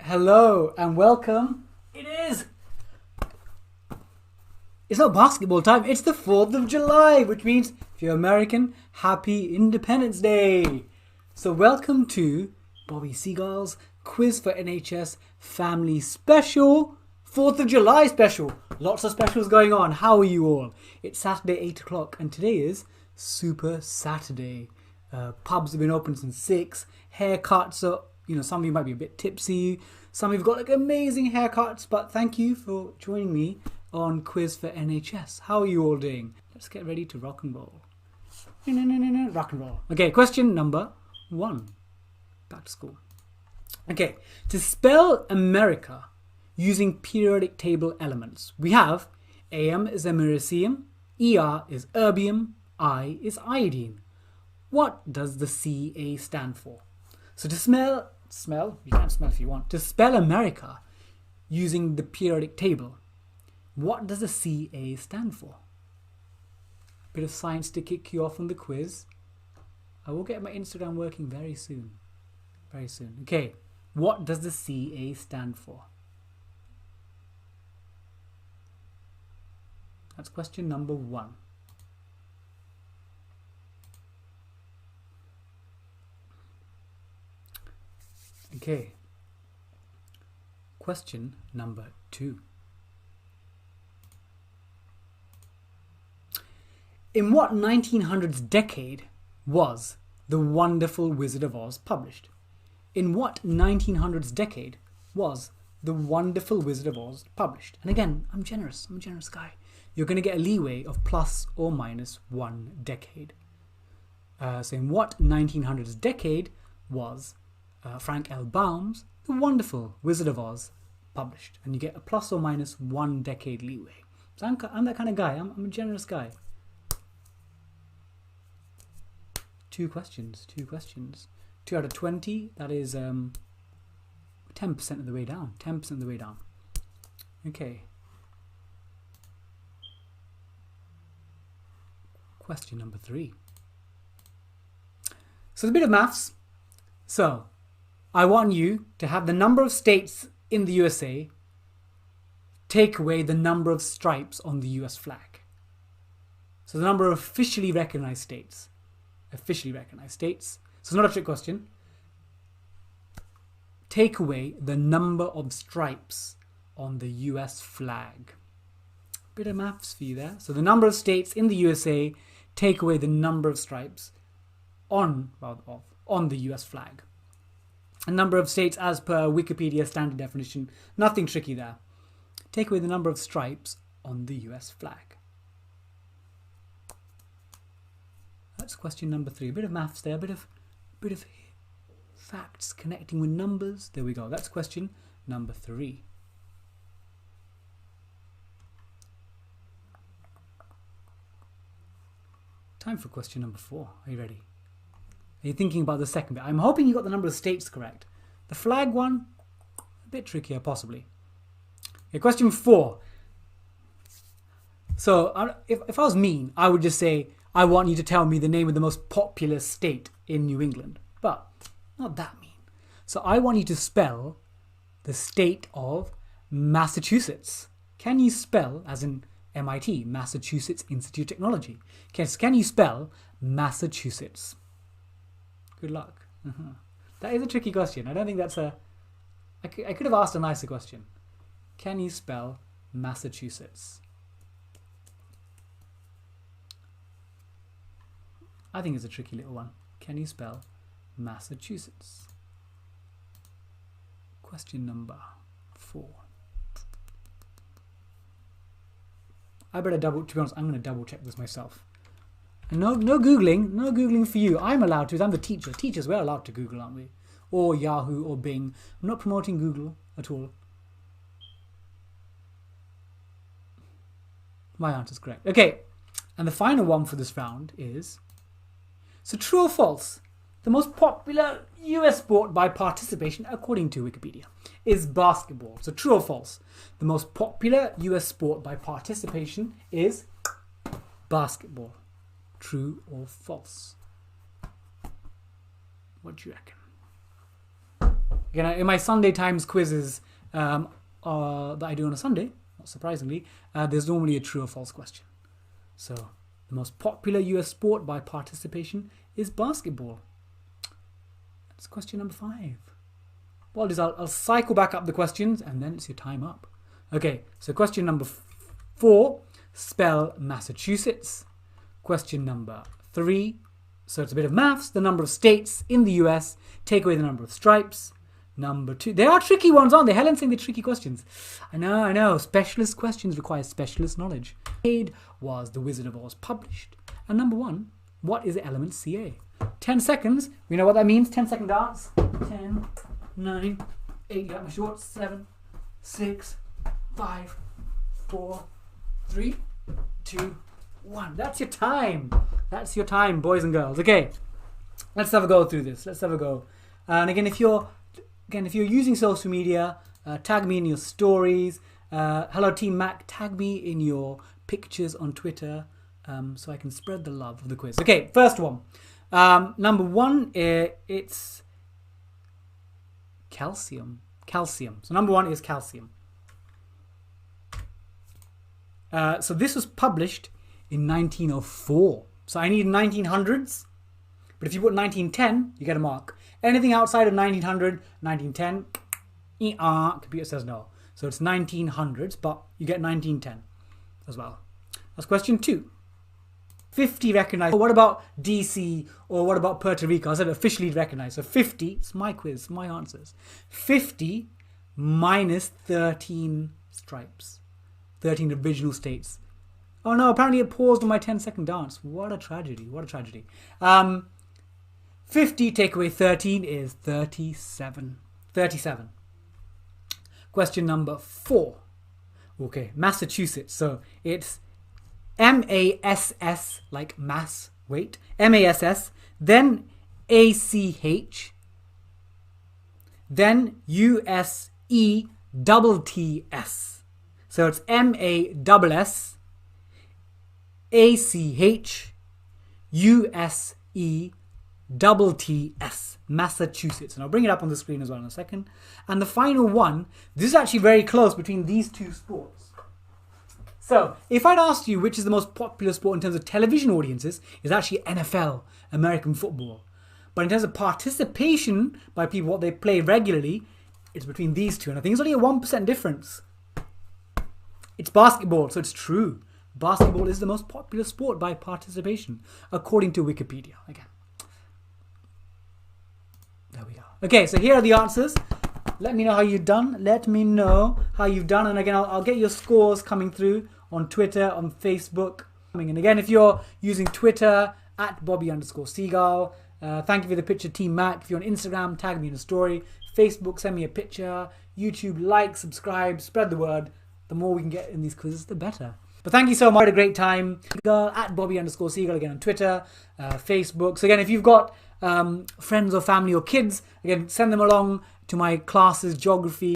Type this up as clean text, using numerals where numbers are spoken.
Hello and welcome. It's not basketball time, it's the 4th of July, which means if you're American, happy Independence Day. So welcome to Bobby Seagull's Quiz for NHS Family Special, 4th of July special. Lots of specials going on. How are you all? It's Saturday 8 o'clock and today is Super Saturday. Pubs have been open since 6. Haircuts are, some of you might be a bit tipsy. Some of you have got amazing haircuts, but thank you for joining me on Quiz for NHS. How are you all doing? Let's get ready to rock and roll. Rock and roll. Okay, question number 1. Back to school. Okay, to spell America using periodic table elements, we have AM is americium, ER is erbium, I is iodine. What does the CA stand for? So to smell, you can smell if you want. To spell America using the periodic table, what does the CA stand for? A bit of science to kick you off on the quiz. I will get my Instagram working very soon. Very soon. Okay, what does the CA stand for? That's question number 1. Okay, question number 2. In what 1900s decade was The Wonderful Wizard of Oz published? In what 1900s decade was The Wonderful Wizard of Oz published? And again, I'm a generous guy. You're going to get a leeway of plus or minus 1 decade. So in what 1900s decade was Frank L. Baum's The Wonderful Wizard of Oz published? And you get a plus or minus 1 decade leeway. So I'm that kind of guy. I'm a generous guy. 2 questions. 2 out of 20. That is 10% of the way down. 10% of the way down. Okay. Question number 3. So it's a bit of maths. So I want you to have the number of states in the USA take away the number of stripes on the US flag. So the number of officially recognized states. So it's not a trick question. Take away the number of stripes on the US flag. Bit of maths for you there. So the number of states in the USA take away the number of stripes on the US flag. A number of states as per Wikipedia standard definition. Nothing tricky there. Take away the number of stripes on the US flag. That's question number 3. A bit of maths there, a bit of facts connecting with numbers. There we go. That's question number 3. Time for question number 4. Are you ready? Are you thinking about the second bit? I'm hoping you got the number of states correct. The flag one, a bit trickier possibly. Okay, question 4. So if I was mean, I would just say, I want you to tell me the name of the most populous state in New England. But not that mean. So I want you to spell the state of Massachusetts. Can you spell, as in MIT, Massachusetts Institute of Technology? Can you spell Massachusetts? Good luck. That is a tricky question. I don't think that's I could have asked a nicer question. Can you spell Massachusetts? I think it's a tricky little one. Can you spell Massachusetts? Question number 4. I better to be honest, I'm going to double check this myself. And no Googling for you. I'm allowed to, I'm the teacher. Teachers, we're allowed to Google, aren't we? Or Yahoo or Bing. I'm not promoting Google at all. My answer's correct. Okay, and the final one for this round is, so true or false? The most popular US sport by participation, according to Wikipedia, is basketball. So true or false? The most popular US sport by participation is basketball. True or false? What do you reckon? Again, in my Sunday Times quizzes that I do on a Sunday, not surprisingly, there's normally a true or false question. So the most popular US sport by participation is basketball. That's question number 5. Well, I'll cycle back up the questions and then it's your time up. Okay, so question number 4, spell Massachusetts. Question number 3, so it's a bit of maths, the number of states in the US, take away the number of stripes. Number 2, they are tricky ones, aren't they? Helen's saying they're tricky questions. I know. Specialist questions require specialist knowledge. Was The Wizard of Oz published? And number 1, what is the element Ca? 10 seconds. We know what that means. 10-second dance. 10, 9, 8, got my shorts. 7, 6, 5, 4, 3, 2, 1. That's your time. That's your time, boys and girls. Okay, let's have a go through this. Let's have a go. And again, if you're using social media, tag me in your stories. Hello Team Mac, tag me in your pictures on Twitter, so I can spread the love of the quiz. Okay, first one. Number 1, it's calcium. Calcium. So number 1 is calcium. So this was published in 1904. So I need 1900s. But if you put 1910, you get a mark. Anything outside of 1900, 1910, computer says no. So it's 1900s, but you get 1910 as well. That's question 2. 50 recognized. What about DC or what about Puerto Rico? I said officially recognized. So 50, it's my quiz, my answers. 50 minus 13 stripes. 13 original states. Oh no, apparently it paused on my 10-second dance. What a tragedy, what a tragedy. 50 take away 13 is 37. 37. Question number 4. Okay, Massachusetts. So it's M-A-S-S, like mass, wait. M-A-S-S, then A-C-H, then U-S-E-T-T-S. So it's M-A-S-S, A-C-H, U-S-E-T-T-S, Massachusetts. And I'll bring it up on the screen as well in a second. And the final one, this is actually very close between these two sports. So, if I'd asked you which is the most popular sport in terms of television audiences, it's actually NFL, American football. But in terms of participation by people, what they play regularly, it's between these two. And I think it's only a 1% difference. It's basketball, so it's true. Basketball is the most popular sport by participation, according to Wikipedia. Again. There we are. Okay, so here are the answers. Let me know how you've done. Let me know how you've done. And again, I'll get your scores coming through on Twitter, on Facebook. And again, if you're using Twitter, @Bobby_Seagull. Thank you for the picture, Team Mac. If you're on Instagram, tag me in a story. Facebook, send me a picture. YouTube, like, subscribe, spread the word. The more we can get in these quizzes, the better. But thank you so much. I had a great time. @Bobby_Seagull again on Twitter, Facebook. So again, if you've got friends or family or kids, again, send them along to my classes, geography,